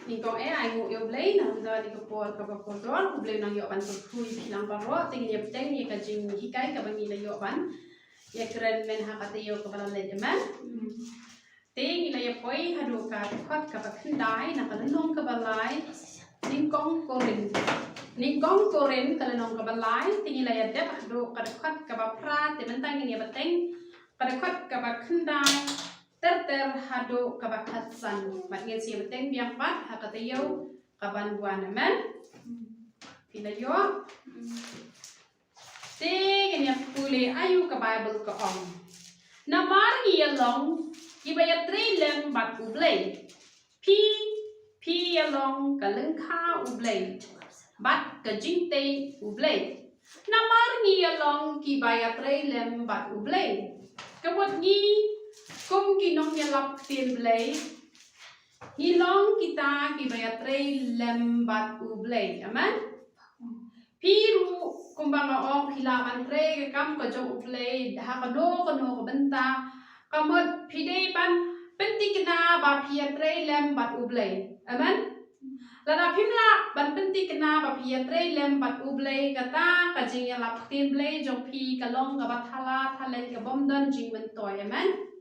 ni ko ai ngủ yêu lấy nào giờ đi cái bột rót cũng lấy năng yêu ban tụt khui phi năng bao rót tình nhập tên ni cái jing hi cái bang ni là yêu ban ya keren men ha kata yêu cái bala lấy jaman ting là yêu poi hadu ka khot ka ba khandai na ka nong ka balai ning kong korin ka nong ka balai ting là ya dep hadu ka khot ka ba pra te men tang ni ba teng ka khot ka ba khandai ter hado kabakatsan matngin siya beteng biang pat hakatayo kaban buwan naman pila yo ting niya puli ayu ka Bible ka ong namar iyalong ibaya trilem bat ublay pi yalong kalengka ublay bat ka jingte ublay namar iyalong ibaya trilem bat ublay kabot ni kum kinong yalap tin blay hilong kita kibayatre lembat ublay aman piru kumbanga ong hilaman tre kam ka jong ublay hakano kano kabenta kamot pide pan pentikna ba piatre lembat ublay aman lana pimla ban pentikna ba piatre lembat ublay kata kajing yalap tin blay jong pi kalong kabathala thalen ka bomdan jing mentoy aman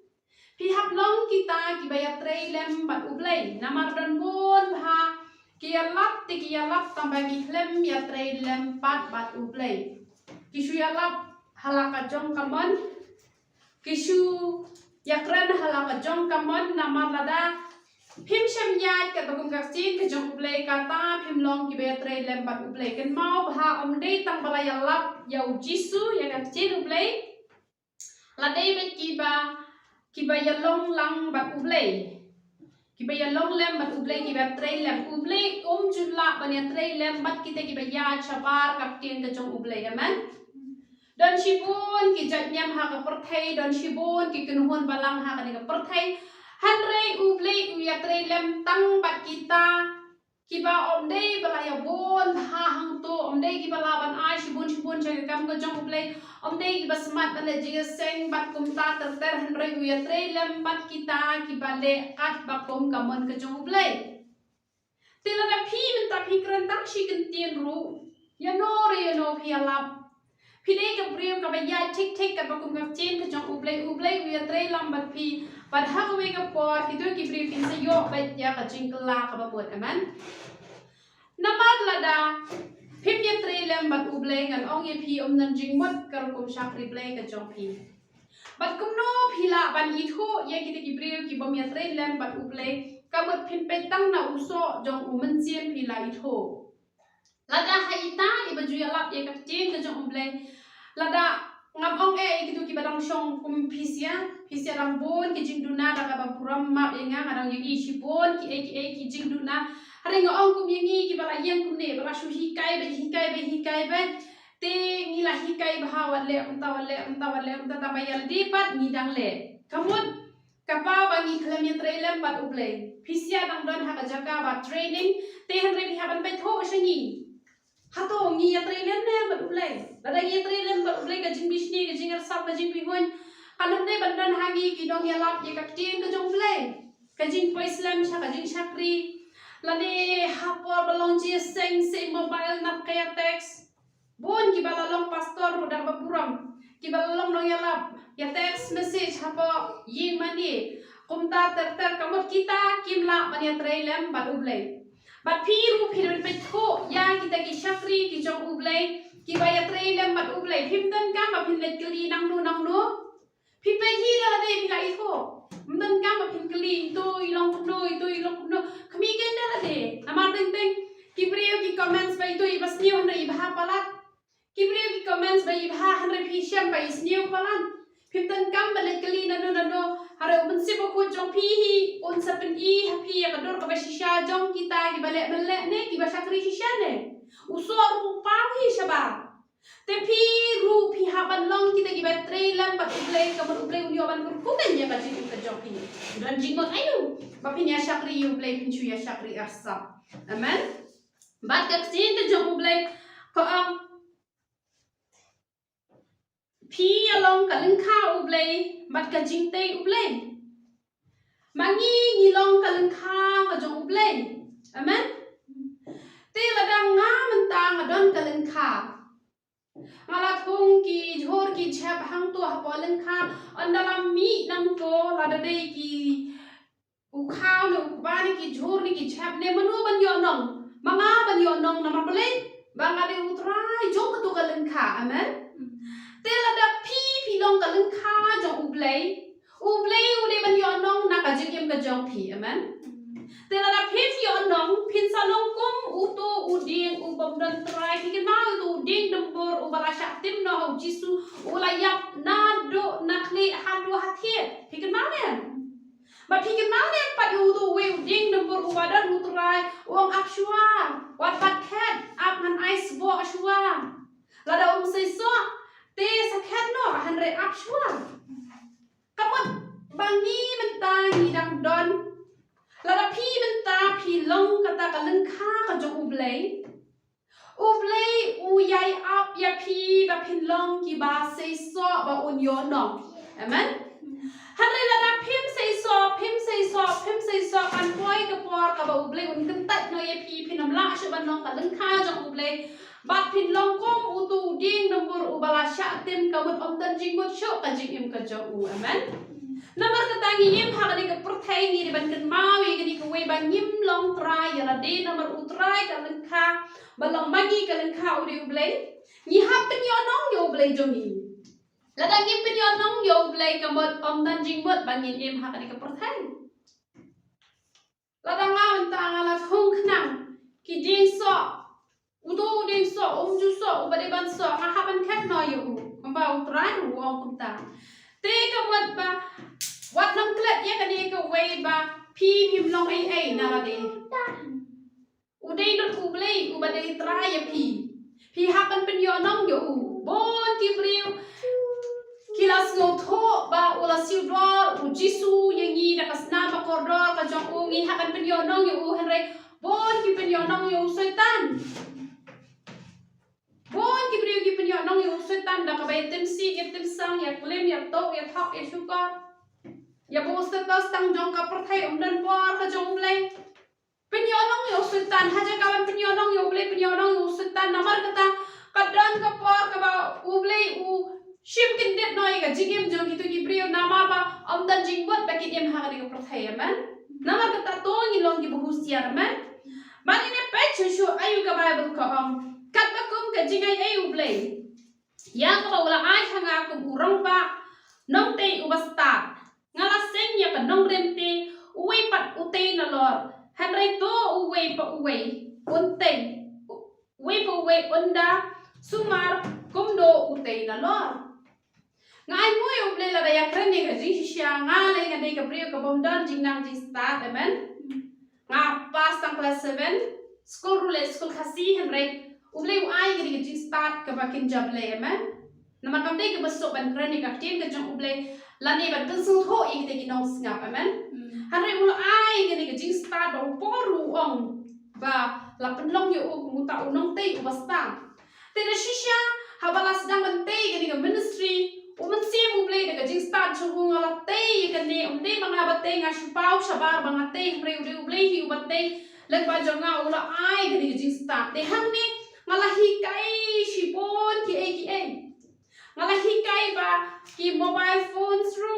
pi haplong kita kibaya trailem bat ublay namar dan bon ha kiyalap tambah gihlem ya trailem bat ublay kisu yalap halaka jong kamon kisu yakran halaka jong kamon namar lada pim shem yat ka bagong kaksin ka jong ublay kata pim long kibaya trailem bat ublay kan mau ha omdei tang bala yalap yau jisu ya kaksin ublay ladai bet kibaya long lang bat ublay kibaya long lem bat ublay kibaya tray lem ublay jumla banya tray lem bat kita kibaya chabar kapten ka jong ublay aman don shibun ki jatnyam ha ka perthai don shibun ki kenuhun balang ha ka ni ka perthai hanre ublay uya tray lem tang bat kita kiba omdei balaya bon ha hang to omdei kiba laban ai shibun jaga kam ka jong ublay omdei kiba smart bala jiga seng bat kumta ter hanre uya tray lem bat kita kiba le kat bakom kamon ka jong ublay tila da pi minta pi krantang shi kentien ru ya no pi alap pi dei ka priyo ka baya tik ka bakom ka chen ka jong ublay uya tray lam bat pi Pad hakawe ka po, ito ki briefing sa yo, bet ya ka jingkla ka babot aman. Namadlada, pipya trailem bat ublay ngan ong ye pi nan jingmot karukum shakri blay ka jong pi. Bat kumno pila ban ito, ye kita ki brief ki bom ya trailem bat ublay, kamot pimpetang na uso jong umansien pila ito. Lada haita, iba juya lap ye ka jing ka jong ublay. Lada ngam ong gitu ki badang syong kum pisia rang bon ki jingduna da ka bapuram map yenga ngadang yang isi bon ki jingduna hari ngong kum yengi ki bala yang kum ne bala shu hikai be te ngila hikai bahawat le unta tabayal dipat ngidang le kamut kapa bangi klam trailem bat ublay pisia dang don ha ka jaga ba training te hanre bi haban pe tho shangi hato ngi ya trailem ne bat ublay lada ngi trailem bat ublay ka jing bisni ka jing arsap ka jing bihon kalam ne bandan hagi ki dong ya lap ye ka tin ka jong ublay ka jing poislam sha ka jing shakri lade hapor balong ji seng se mobile nap kaya text bon ki balalong pastor udah baburam ki balalong dong ya lap ya text message hapo ying mani kumta ter kamot kita kimla man ya trailem bat ublay Bat piru petho ya kita ki shakri ki jong ublay ki baya trailem bat ublay himdan kam ba pinlet kali nang no pipe hira de bila iko mdan kam ba pin kali to ilong no kami genda la de namar teng ki brio ki comments ba ito ibas niyo na ibha palat ki brio ki comments ba ibha hanre pisham ba isniyo palan himdan kam ba let kali no hara uban sibo ko jong pihi un sapen I happy ya kador ka basisya jong kita ki balik ne ki basakri sisya ne usor pawi syaba te pi haban long kita ki batray lam bat ublay ka ublay unyo ban kumen ya ka jing ka jong pi dan jing mo ayu bapin ya sakri ublay pinchu ya sakri asap amen bat ka sin te jong ublay ko pi along ka lengka ublay bat ka jingte ublay mangi ngilong ka lengka ka jong ublay Amen. Te ladang nga mentang adon kaleng kha. Ngala thung ki jhor ki chap hang tu hapoleng kha andalam mi nang to ladade ki u khao ne u bani ki jhor ni ki chap ne manu ban yo nong manga ban yo nong na mapale banga de utrai jong tu kaleng kha. Amen. Te lada pi long kaleng kha jong u blei u de ban yo nong na ka jing ka jong pi. Amen. Te lada pi yo nong pin sa long kum u tu u ding u bom dan trai ki ma tu ding dembor u bala sha tim no u jisu u la yap na do na kli ha do ha thie pi ma ne ba pi ma ne pa u tu we u ding dembor u badan u trai u ang ap shua wat pat cat ap man ice bo shua lada sei so te sa cat no han re ap shua kamot bangi mentang hidang don lada pi menta pi long kata kaleng kha ka jong ublei u yai ap ya pi ba pin long ki ba sei so ba un yo no. Amen. Hanre lada pim sei so kan poi ka por ka ba ublei un kan tat no ya pi pinam la shu ban long kaleng kha jong ublei bat pin long kom u tu ding nombor u bala sha tim ka mut om tan jing mut shu ka jing im ka jong u. Amen. Nomor ketangi yim ha kani ke perthai ni ban kan mawi kani ke we ban yim long try ya la de nomor utrai ka lengkha balong magi ka lengkha u de ublei ni hap pen yo nong yo ublei jongi la dang yim pen yo nong yo ublei ka mot om dan jing mot ban yin yim ha kani ke perthai la dang ma ta ngala thong khnang ki ding so u do ding so ju so u ba de ban so nga ha ban khat no yo u ba utrai u om kum ta te ka mot ba wat nam klet ya kani ka we ba pi pim long ai na la de u dei dot u blei u ba dei trai ya pi ha kan pen yo nong yo u bon ki priu kilas ngo tho ba u la siu dor u jisu yangi na kasna ba kordor ka jong u ngi ha kan pen yo nong yo u henre bon ki pen yo nong yo setan bon ki priu ki pen yo nong yo setan da ka ba tem si ya tem sang ya klem ya to ya thok ya shukar ya bo status tang jong ka perthai dan por ka jong blei penyonong yo sultan haja kawan penyonong yo blei penyonong yo sultan namar kata kadang ka por ka ba u blei u shim kin det noi ka jigim jong gitu ki brio nama ba dan jingbot ba kin em ha ka perthai man namar kata to ngi long ki bu siar man mani ne pe chu ayu ka bible ka kat ba kum ka jingai ayu blei yang ka wala ai hanga ku urang ba nong te u ba start ngala seng ya kan nong remte uwe pat ute na lor hanrai to uwe pa uwe unte uwe pa uwe unda sumar kumdo ute na lor ngai moi uble la ya krene ga ji sha ngale ga dei ka brio ka bomdan jingnang ji start. Amen. Nga pas tang class 7 school rule school khasi hanrai uble u ai ga ji start ka bakin jable. Amen. Nama kam dei ka basok ban krene ka tin ka jong uble lani ban kan sung tho ik te ki nong snap. Amen. Hanre mul ai gani ka jing start ba poru ong ba la penlong yo u mu ta unong te u bastang te de shisha habala sedang ban te gani ka ministry u man sim u ble de ka jing start chu ngala te ka ne de manga ba te nga shupau shabar banga te hre u ble hi u ba te lag ba jonga u la ai gani ka jing start te hang ne ngala hi kai shipon ki ai ngala hi kai ba ki mobile phones ru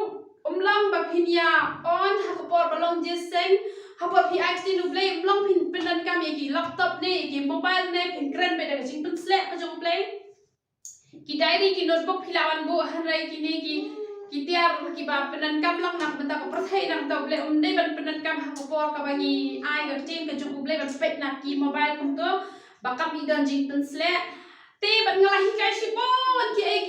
umlang ba phinya on hakapor balong jeseng hapor phi accident u play umlang phin penan kam ye ki laptop ne ki mobile ne phin kran be da jing pun slap ka jong play ki diary ki notebook philawan bo hanrai ki ne ki tiar ki ba penan kam lang nak benta ko perthai nang ta play umde ban penan kam hakapor ka bangi ai ga team ka jong play ban spek nak ki mobile kum to bakam idan jing pun slap te ban ngalahi kai shipon ki ai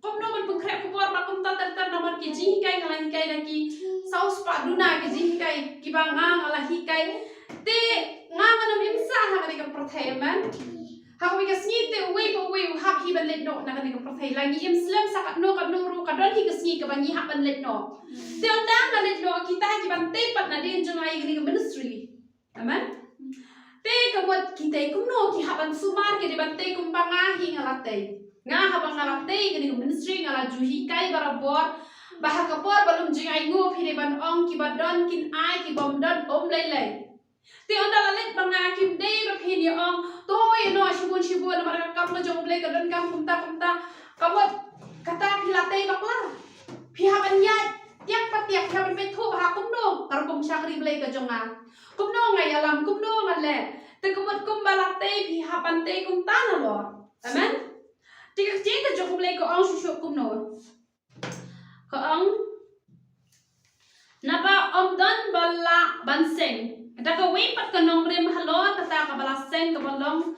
kom no ban pengkrep kupor ba kom tar nomor ki ji kai ngalahi kai na ki saus pa duna ki ji kai ki ba nga ngalahi kai te nga manam imsa ha ka ka perthai man ha ko ka sni te we ha hi ban let no na ka ka perthai lagi im slam sa ka no ru ka don hi ka sni ka ban hi ha ban let no te on dang na let no kita ki ban te pat na din jong ai ka ministry. Amen. Te ka mot kita kum no ki ha ban sumar ki de ban te kum ba nga hi ngalate nga habang ngalate gani ko ministry ngala juhi kai barabor bahaka por balum jingai ngo phire ban ong ki badon kin ai ki bom don om lai lai Ti onda lalit banga kim dei ba phin ya ong toy no shibun mar kam lo jong ble ka don kam kumta kamot kata pilate bakla pihak anya tiak patiak pihak ben thu ha kum no kar kum syakri ble ka jonga kum no ngai alam kum no ngale te kumot kum balate pihak pante kum tan lo amen tik tik ka jong ble ka ong shu kum no ka ong naba om don bala banseng daga we pat ka nong rem halo kata ka bala seng ka balong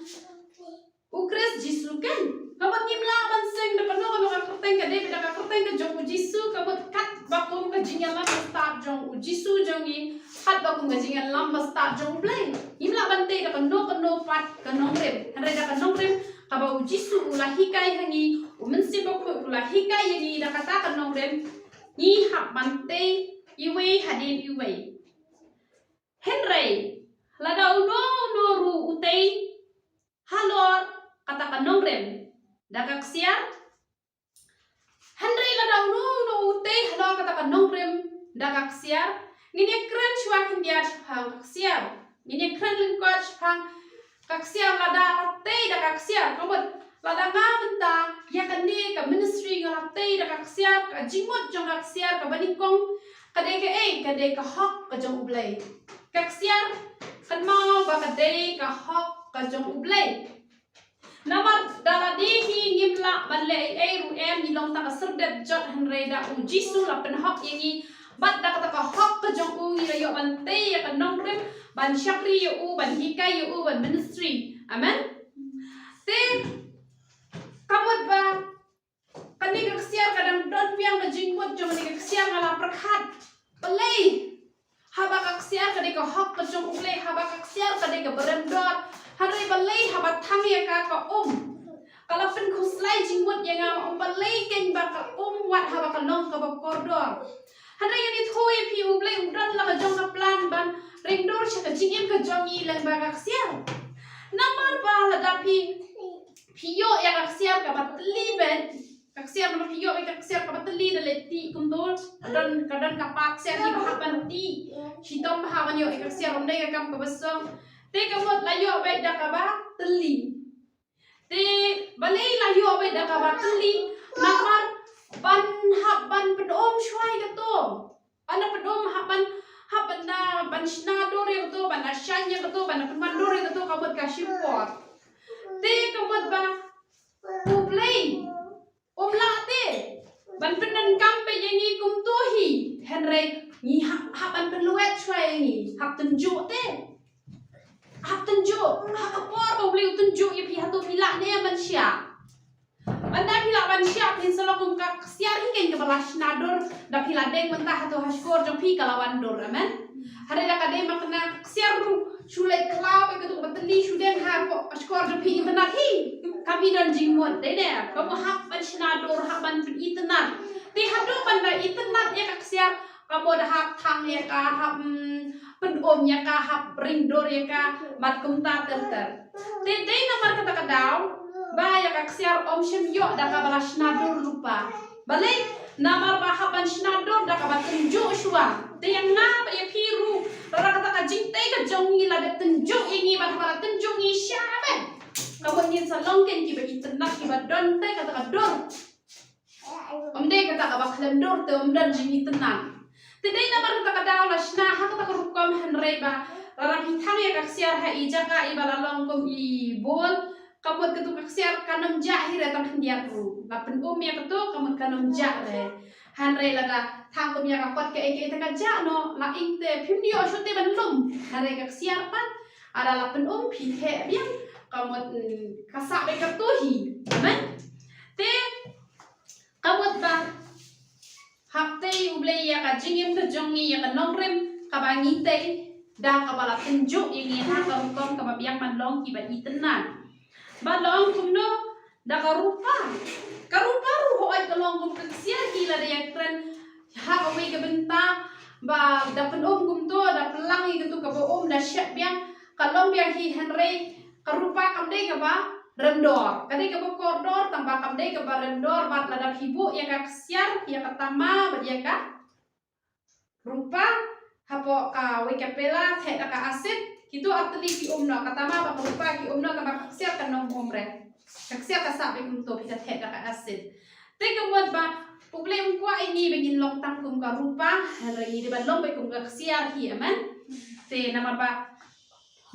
ukres jisu kan kabat ngimla banseng da pano ka ka kurteng ka de da ka kurteng ka jong jisu kabat kat bakum ka jingan lam start jong jisu jong ni hat bakum ka jingan lam start jong play ngimla bante da ka no pat ka nong rem hare da ka nong rem ka ba jisu ula hikai hangi umensi baku ula hikai yangi da kata ka nong rem ni hap bante iwe hadin iwe Henry lada uno noru utei halor kata ka nong rem Dakak siar Henry lada uno no utei halor kata ka nong rem dakak siar ngine kran chwa kindia chhang siar ngine kran lingkot chhang kak siar lada tei dakak siar kobot lada nga benta ya kan ni ka ministry ngala tei dakak siar ka jimot jong kak siar ka banikong kadai ka hok ka jong ublay kak siar kan mau ba kadai ka hok ka jong ublay namar dala di hi ngimla balle ai ru em ni long ta ka serdet jot henre da u jisu la pen hok yangi bat da ka hok ka jong u ni yo ban te ya ka nong rem ban shakri yo u ban hikai yo u ban ministry amen te kamot ba kani ka siar kadang don piang ka jingmot jong ni ka siar ngala prakhat balai haba ka siar kadai ka hok ka jong ublay haba ka siar kadai ka berendot hari balai haba thang ya ka kalau pen khuslai jingmut yang balai ken ba ka wat haba ka nong ka ba kordor hari yang thoi pi ublay udran la ka jong ka plan ban ringdor sha ka jingem ka jongi lang ba ka siar namar ba la da piyo ya ka siar ka batli ben ka siar na piyo ka siar ka batli da leti kumdor kadon kapak siar hi bahaban ti hitom bahaban yo ka siar ondai ka kam ka basong te kamot layo be da ka ba teli te balai layo be da ka ba teli namar ban haban pedom shwai ka to ana pedom haban na ban shnador ya to ban ashanya ka to ban mandor ya to kamot ka shipot te kamot ba ublay umlate ban penan kampe yangi kumtuhi henry ni haban peluet shwai ni hap tunjuk te hap tunjuk hap apor ublay tunjuk ya pi hatu pila ne ban sya banda pila ban sya pin salokum ka siar hiken ke balas nador da pila deng mentah hatu haskor jong pi kalawan dor amen hari da kade makna siar ru shulai klau ke tu batli shuden ha ko haskor jong pi internet hi kami dan jingmot de de kamu hak ban nador hak ban internet ti hadu banda internet ya ka siar kamu dah hak thang ya ka hak pen om ya ka hak ringdor ya ka mat kumta ter te namar kata kadau ba ya ka siar om shem yo da ka balas nador lupa balai namar ba hak ban nador da ka bat tunjuk shwa te yang na ba ya piru rara kata ka jingtai ka jongi la da tunjuk ini ba ka tunjuk ni syabe kamu ingin salongken ki ba internet ki ba don te kata ka dor om de kata ka ba khlem dor te om dan jing internet Tidai namar kata ka daw la shna ha kata ka rukom henre ba rara hitang ya ka siar ha ijaka i balalong kom i bol kamut ketu ka siar kanam jah hi retang hendiat ru la pen om ya ketu kamut kanam jah re henre la da thang kom ya ka kot ke eke ta ka ja no la inte phimdio shote ban lum henre ka siar pan ada la pen om phi he biang kamut kasak be ketu hi amen te kamut ba hapte ublay ya ka jingim ka jongi ya ka nongrem ka bangi te da ka bala tunjuk yang ni ha ka kom ka biang manlong ki ba itenan balong kumno da ka rupa ru ho ai ka long kum sia ki la ya kren ha ka we ka benta ba da pen om kum to da pelang i ka tu ka om da syat biang ka long biang hi henry ka rupa kam dei ka ba rendor kadai ka koridor tambah kadai ka rendor bat lada hibu ya ka siar ya ka tama ba ya ka rupa hapo ka we kapela the ka asit kitu atli ki umno katama ba pa ki umno ka baksia kan nom omre kaksia ka sabi kum to pita the ka asit te kemudian ba problem kwa ini begin long tang kum ka rupa hari di ban long be kum ka siar hi aman te nama ba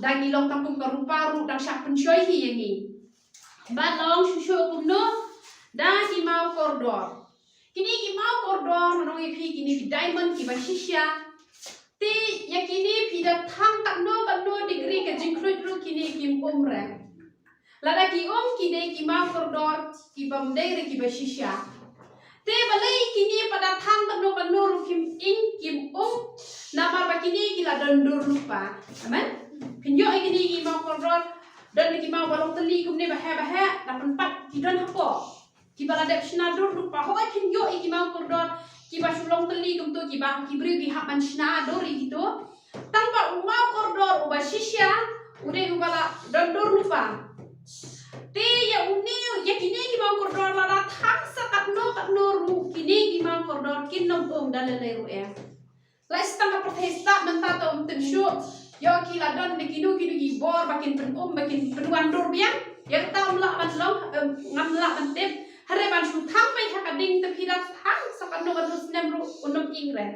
dangi long tang kum ka rupa ru dang syak pensyoi hi yangi ba long shushu kum no dan ki mau kordor kini ki mau kordor menongi pi kini ki diamond ki ba shisha ti yakini pida thang tak no ban no degree ke jingkrut ru kini ki umre lada ki kini ki mau kordor ki bam dere ki ba shisha te balai kini pada thang tak no ban no ru kim kim nama ba kini ki la dondur lupa aman pinyo kini ki mau kordor dan ki mau balong teli kum ne bahe dapat pat ki don hapo ki bala dep shnadur lupa hoi pinyo ki mau kordor kiba sulong teli kum tu kiba kibri ki hak manshna dori gitu tanpa umau kordor uba shisha ude ubala dondur lupa te ya uni ya kini ki mau kordor la thang sakat no ru kini ki mau kordor kin nom dalele ru ya la istanga protesta menta to shu yo ki la don de kinu ki bor bakin bakin penuan dur biang ya ta umla man long ngamla man tep hare ban shu thang pai hak ding te phira thang sakan no kan nem ru unum ingre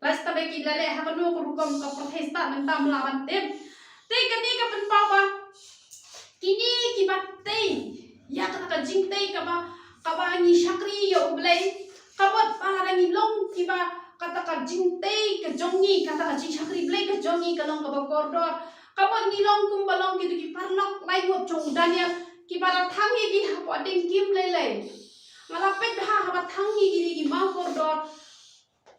las ta be ki lale hak no ko rukom ka protesta men tam la ban tem te kani ka pen pa ba kini ki bat te ya ka jing te ka ba ni shakri yo blai ka bot pa ni long ki ba kata ka jing te ka jongi kata ka jing shakri blai ka jongi ka long ka ba kordor ka bot ni long kum balong ki parlok lai wo chong daniel ki bara thangi gi hapo ding kim lele ngalapet ha haba thangi gi mau kordor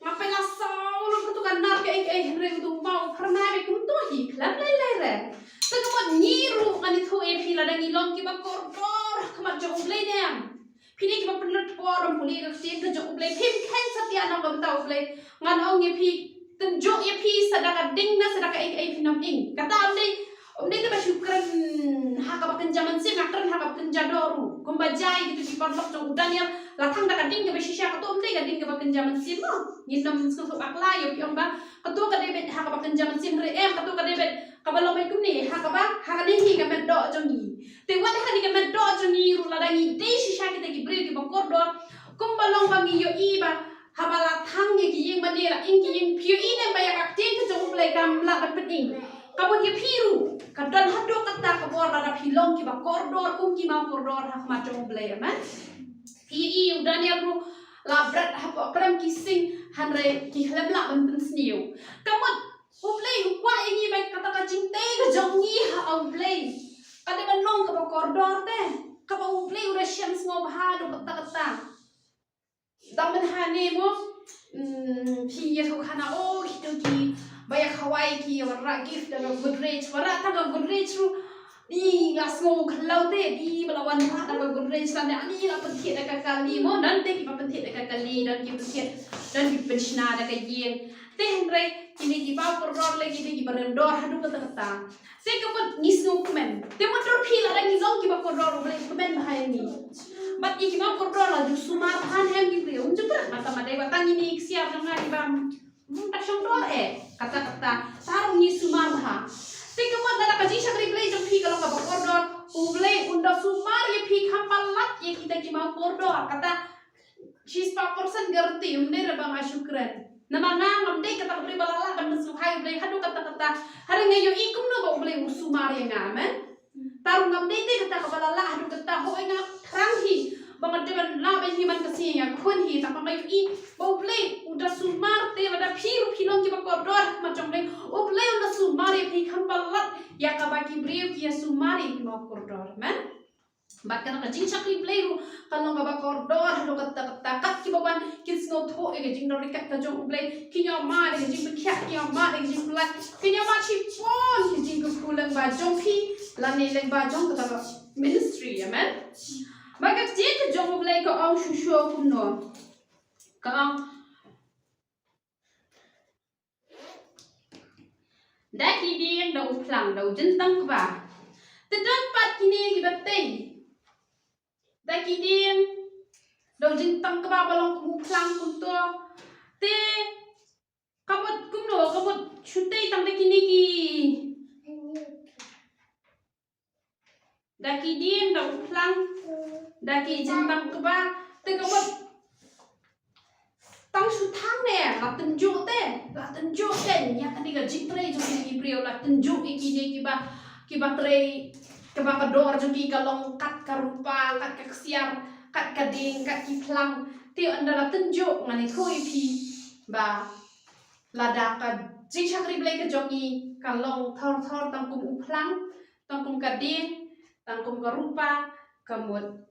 ngapela saul kutu kan nar ke henre kutu mau karna be kum to hi klam lele re to ko niru ngani thu e phila dang ilong ki ba kordor kama jong le nem phini ki ba penlut porom puli ka tin ka jong le phim khen satya na gam tau le ngan ong ye phi ten jo ye phi sadaka ding na sadaka phinam ing kata Om ta syukran haka bakan zaman sim akran haka bakan jadoru kumbajai gitu di pondok jong udan yang latang da kading ke besisya ketu om kading ke bakan zaman sim nginam susu akla yo pi om ba ketu ka debet haka bakan zaman sim re ketu ka debet kabalo mai kumni haka ba haka dehi ka meddo jongi te wada hani ka meddo jongi ru ladangi de shisha kita ki bre ki bakordo kumbalong bangi yo iba habala thang ye ki yeng manera in ki yeng piu ine ba ya aktin ke jong play kam la bat peting kabon ye piru kadon hado kata kabor ada pilong ki ba kordor kum ki ma kordor hak ma jong play man i udan ya ru labrat hapo kram kising hanre ki hlemla ben sniu kamot play kwa ingi ba kata ka cinte ka jongi ha on play kada ban long ka ba kordor te ka ba play ura syam smo ba do kata kata damen hane mo pi ye to kana o hito ki baya khawai ki warra gift daga Goodreads warra ta ga Goodreads ru di ngasmo khlau te di balawan ha daga Goodreads lan ani la penthi daga kali mo dan te ki penthi daga kali dan ki penthi dan ki penshna daga yen te henre kini ki ba porror le ki barendor hadu kata kata te ka pun ngisno kumen te motor phi la ngi long ki ba porror le kumen bahai ni bat ki ba porror la ju sumar han hem ki prium ju mata madai batang ini siap dengan di bam tak syongdor kata-kata tarung ni sumarha tika mo dala ka jisha kri play jong phi kalau ka kordor uble unda sumar ye phi khapalat ye kita ki mau kordor kata she's 5% gerti umne re bang asyukran nama ngam de kata bri balala kan suhai ble hadu kata-kata hari ngayo ikum no ba uble sumar ye ngamen tarung ngam de kata ka balala hadu kata ho nga ranghi bangat deban la ben himan kasinya kun hi tak pakai i oble udah sumar te ada piru pilong ki bakordor macam le oble udah sumar ye khampalat ya ka baki brio ki ya sumar ye mau kordor man bakkan ka jing sakri play kalau ka bakordor do kata kat ki baban kis no tho e jing do rikat ta jong oble ki nya ma de jing bekyak ki ma de jing plat ki nya ma chi pon ki jing ku pulang ba jong pi lan ne leng ba jong kata ministry ya man maka jika jong mulai ke ang shushu kuno ke ang daki dia dau plang dau jentang ba terdapat kini gibatei daki dia dau jentang ba balong ku plang kunto te Kamot kumno, kamot shutay tang kiniki. Daki diem da uplang, daki jentang keba, te kamot tang shutang ne, la tenjuk te, ya ketiga jitre jo kiniki prio la tenjuk ikini kiba tre kiba kedor jo ki kalong kat karupa, kat kaksiar, kat kading, kat kiplang, te anda la tenjuk ngani koi pi ba lada ka jing syakri blai ke jongi kalong thor tangkum uplang tangkum kading tangkum karupa kamut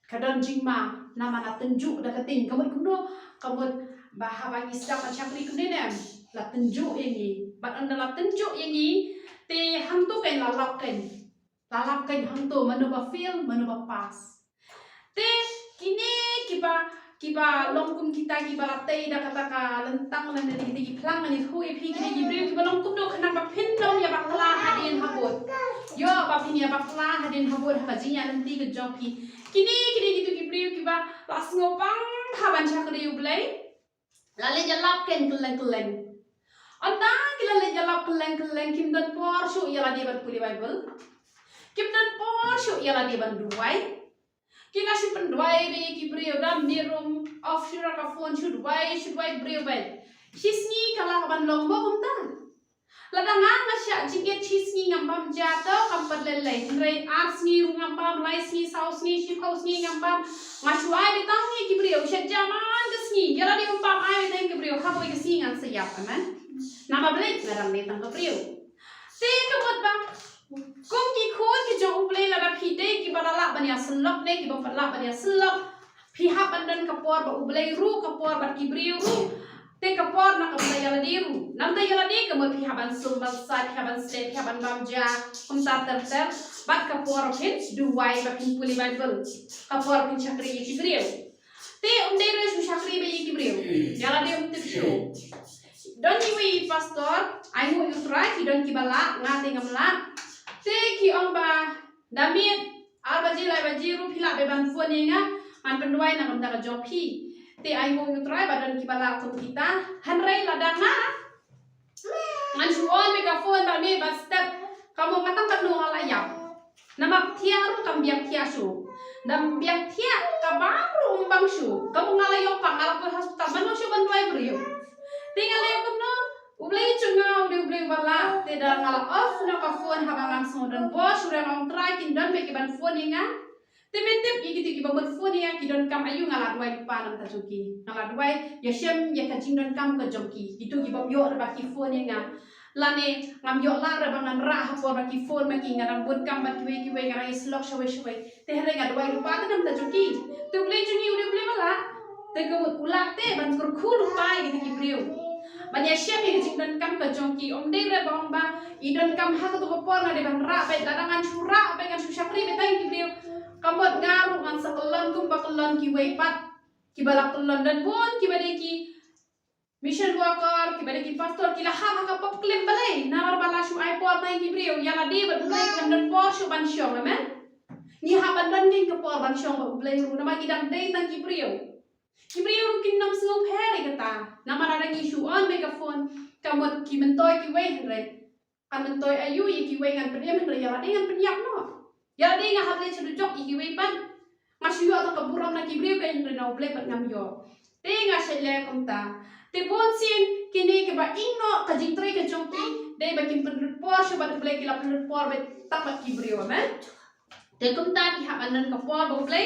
kadon jingma nama na tenjuk da kating kamut kuno kamut bahabangi sedang syakri kunene la tenjuk ini bat anda la tenjuk ini te hantu kan lalapkan hantu manuba feel manuba pas te kini kiba longkum kita kiba latai da kata ka lentang lan dari kita plang ani hui pi kini gibril kiba longkum do kena ba pindom ya bakla hadin habut yo ba pin ya bakla hadin habut hajinya nanti ke joki kini gitu gibril kiba las ngopang haban chakri ublai lale jalap ken keleng anda kila le jalap keleng kim dan por shu ya la di ban puli bible kim dan por shu ya la di ban duai kina si pendwai be ki brio dam di room of shura ka phone should wai brio ben chisni kala ban long bo kum tan ladang nga sya jinget chisni ngam jato kam padlele rei ars ni ngam pam lais ni saus ni ship house ni ngam pam ngashwai be tang ni ki brio sya jaman kesni yala di umpam ai be ki brio ha boy kesni ngan sayap aman nama blek ngaram ni tang ka brio te ka bot ba kung ki khon ki jong play la phite ki balala bania selok ne ki bapala bania selok pihak bandan kapor ba ublay ru kapor ba kibriu ru te kapor na kablay yala diru namta yala di kamot pihak ban sumbal sa pihak ban state pihak ban bamja kumta ter bat kapor pin duwai ba pin puli bible kapor pin chakri kibriu te re su chakri ba kibriu yala di show don ki pastor ai mo yusra ki don ki bala ngate ngamla te ki omba damit albaji baji ru phila be ban foninga an penduai na ngam jopi te ai mo yutrai badan ki bala kum kita hanrai ladanga an suon be ka fon ba me ba step kamu matang kan no ala ya nama tiaru kam biak tiasu dam biak tia ka baru umbang su kamu ngala yo pangala ko hospital manu su banduai brio tinggal yo kumno ublay chungau de ublay bala te da ngala off na ka phone habangang sodan bo sura ngong try kin don be ban phone nga te metep igiti ki bamot phone nga ki don kam ayu ngala duai pa nam ta joki ngala duai yashem ya ka jing don kam ka joki itu ki bam yo ra ki phone nga lane ngam yo la ra bangan ra ha por ba ki phone ma ki ngara bun kam ba ki we ngara islok shwe te hare nga duai pa ta nam ta joki te ublay chungi ublay bala te ko ulak te ban kur khul pa igiti ki brio banyak siapa yang jingdan kam ke jongki om dere bang ba idon kam ha to por na de ban ra pe dadangan curah pe kan susakri be tai ki kamot ngaru ngan sakelon kum bakelon ki weipat ki balak kelon dan pun ki bade ki mission worker ki bade ki pastor ki lah ha ka pop klem balai nawar bala su ai por tai ki brio yala de ba blai kan dan por su ban syong amen ni ha ban dan ning ke por ban syong ba blai ru nama idang dei tai ki brio kibriu kin nam sung phere kata nama rada isu on megaphone kamot ki mentoy ki we hre kan mentoy ayu yi ki we ngan priam hre ya dengan penyap no ya de nga hable chedu jok ki we pan masyu atau keburam na kibriu ka hre no ble pat ngam yo te nga sele komta te bon sin kini ke ba ingno ka jingtre ke jongki de ba kim pen por shu ba ble ki la pen por be tapat kibriu amen te komta ki habanan ka por bo ble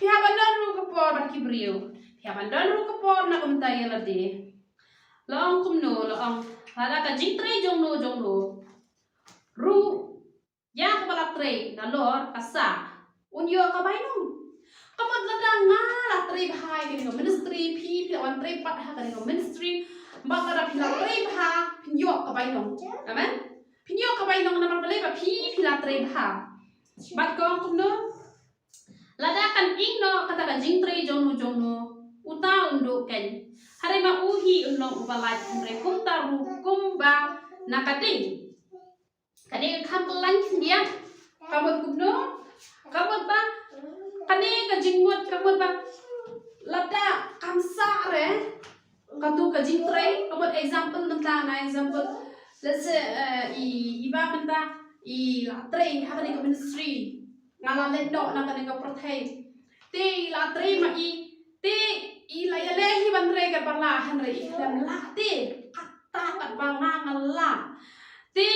ki habanan ru ka por ba kibriu ya bandan ru kapor na kum tay la de long kum no long hala ka jing tre jong no ru ya ka bala tre na lor asa unyo ka bainong kamot la da nga la tre bhai ke no ministry pi wan tre pat ha ka no ministry ba ka da pila tre bha pinyo ka bainong amen pinyo ka bainong na ma bale ba pi pila tre bha bat ko kum no lada kan ingno kata ka jing tre jong no uta unduk kan hari ma uhi unong ubalat andre kumta kumba nakating kani kampelan dia kamot kubno kamot ba kani ka jingmot kamot ba lada kamsa re katu ka jing tray about example nanta na example let's say iba menta I la tray ha ka ministry ngala le do na ka protect te la tray ma te la ya le hi ban re ka parla han re iklam la te kata kat banga ngala te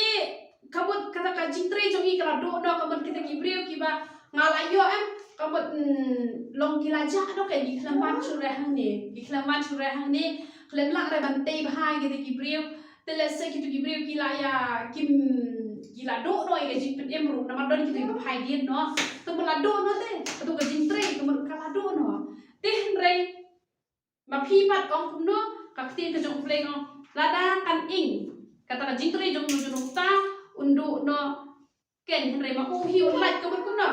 kabut kata ka jing tray jong I kala do kabut kita kibriu kiba ngala yo kabut long kilaja do ka iklam man chure hang ni klan la re ban te bhai kita kibriu te le se kita kibriu kila ya kim gila do ke jing pet emru nama don kita ke phai dia no to la do no te to ke jing tre to kala do no te re ma phi pat ong kum no ka ti ke jong play no la da kan ing kata ka jing tre jong nu jong ta undu no ken re ma u hi un lai ke kum no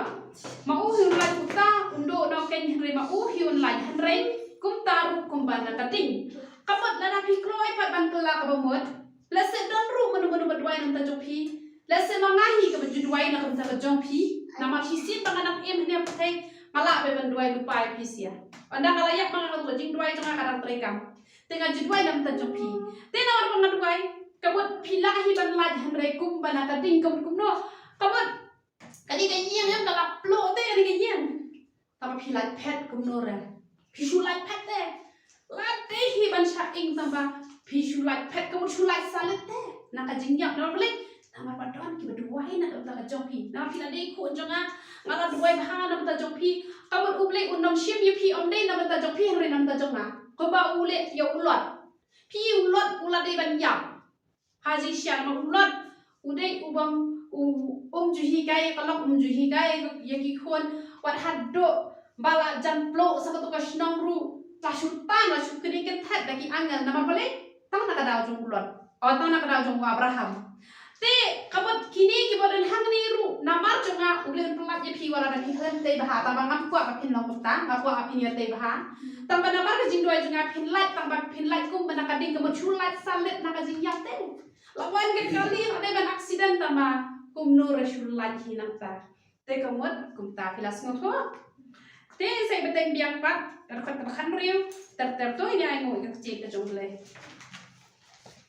ma u hi un lai ku ta undu no ken re ma u hi un lai han re kum ta ru kum ban ka ting kamat la na phi kloi pat ban kala ka bomot la se don ru manu badwai nam ta jong phi let's say mangahi ka bajudwai na kam sa jong phi na ma phi sin panganak em ne pathai mala be bandwai du pai phi sia anda kala yak mga ka jing dwai jong kadang trekam tenga judwai nam ta jong phi te na war pangadwai kabut phi la hi ban laj han re kum bana ka ding kum no kabut kali ka yeng yam kala plo te kali ka yeng ta phi laj phet kum no ra phi shu laj phet te la te hi ban sha ing tamba phi shu laj phet kabut shu laj salet te na ka jing yak no balik nama padon ki berduai na ta jong pi na phi la dei khu jonga ngala duai bha na ta jong pi kabut uble unom shim yu phi om dei na ta jong pi re na ta jong na ko ba ule yo ulot pi ulot ula dei ban yam haji shan ma ulot udei ubam ju hi kai kalok ju hi kai yaki khon wat haddo bala jan plo sa ka shnong ru la shutan la shukri ke that daki angal nama pale tang na ka daw jong ulot o tang na ka daw jong Abraham te kabut kini kibodan hangni ru namar jonga ulen pelat je phi wala na phi hlen te baha ta bangam kwa ba phin long ta ba kwa apin ya te baha tamba namar ka jing doi jonga phin lat tamba phin lat kum bana ka ding ka chu lat salet na ka jing ya te lawan ke kali ade ban accident tamba kum no rasul lat hi nak ta te kamot kum ta filas ngotho te sai beteng biang pat ka khat ka khan riu ter ter to ini ai ngoi ka cek ka jong le